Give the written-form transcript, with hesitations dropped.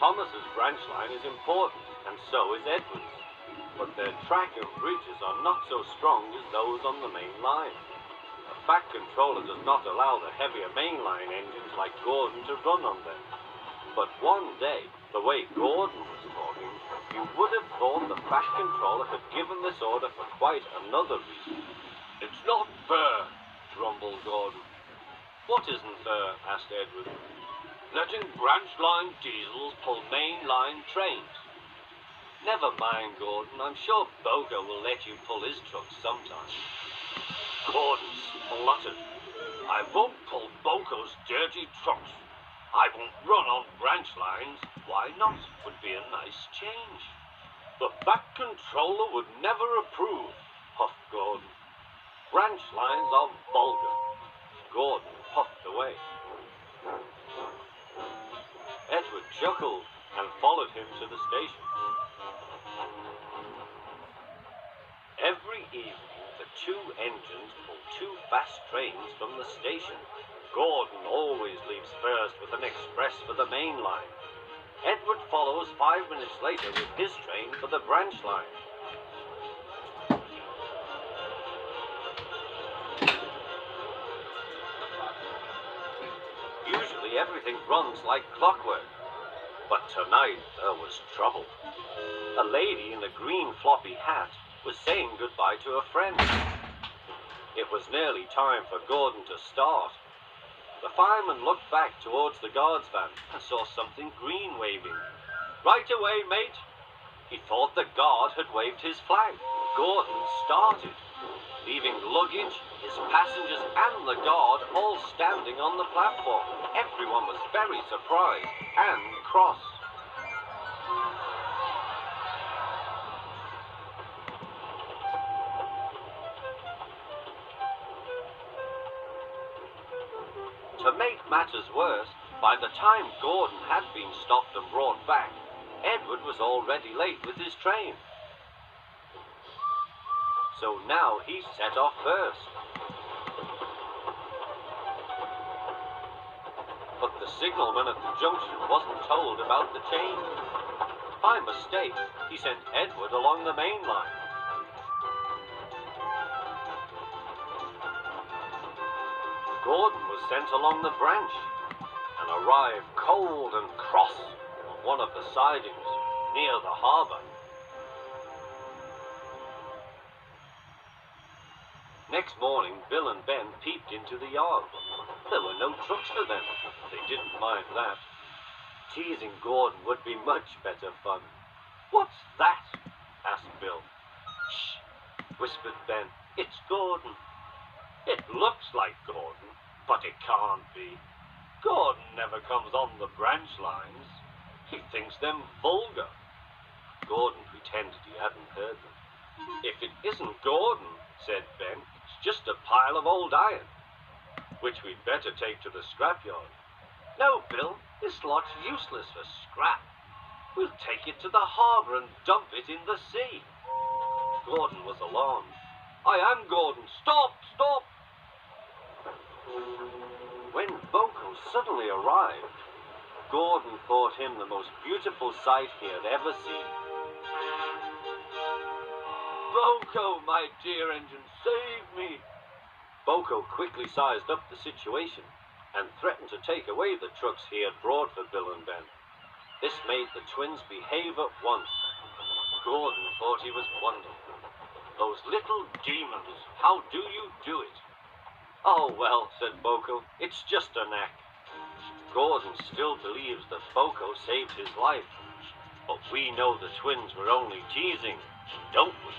Thomas's branch line is important, and so is Edward's. But their track and bridges are not so strong as those on the main line. A back controller does not allow the heavier mainline engines like Gordon to run on them. But one day, the way Gordon was talking, you would have thought the back controller had given this order for quite another reason. "It's not fair," grumbled Gordon. "What isn't fair?" asked Edward. "Letting branch line diesels pull main line trains." "Never mind, Gordon. I'm sure Bogo will let you pull his truck sometime." Gordon spluttered. "I won't pull Bogo's dirty trucks. I won't run on branch lines." "Why not? Would be a nice change." "The back controller would never approve," puffed Gordon. "Branch lines are vulgar." Gordon puffed away. Edward chuckled and followed him to the station. Every evening, the two engines pull two fast trains from the station. Gordon always leaves first with an express for the main line. Edward follows 5 minutes later with his train for the branch line. Usually everything runs like clockwork, but tonight there was trouble. A lady in a green floppy hat was saying goodbye to a friend. It was nearly time for Gordon to start. The fireman looked back towards the guard's van and saw something green waving. "Right away, mate." He thought the guard had waved his flag. Gordon started, leaving luggage, his passengers and the guard all standing on the platform. Everyone was very surprised and cross. To make matters worse, by the time Gordon had been stopped and brought back, Edward was already late with his train. So now he set off first. But the signalman at the junction wasn't told about the change. By mistake, he sent Edward along the main line. Gordon was sent along the branch and arrived cold and cross on one of the sidings near the harbour. Next morning, Bill and Ben peeped into the yard. There were no trucks for them. They didn't mind that. Teasing Gordon would be much better fun. "What's that?" asked Bill. "Shh," whispered Ben. "It's Gordon." "It looks like Gordon, but it can't be. Gordon never comes on the branch lines. He thinks them vulgar." Gordon pretended he hadn't heard them. "If it isn't Gordon," said Ben, "it's just a pile of old iron, which we'd better take to the scrapyard." "No, Bill, this lot's useless for scrap. We'll take it to the harbour and dump it in the sea." Gordon was alarmed. "I am Gordon. Stop, stop!" When Boko suddenly arrived, Gordon thought him the most beautiful sight he had ever seen. "Boko, my dear engine, save me!" Boko quickly sized up the situation and threatened to take away the trucks he had brought for Bill and Ben. This made the twins behave at once. Gordon thought he was wonderful. "Those little demons, how do you do it?" "Oh, well," said Boko, "it's just a knack." Gordon still believes that Boko saved his life. But we know the twins were only teasing, don't we?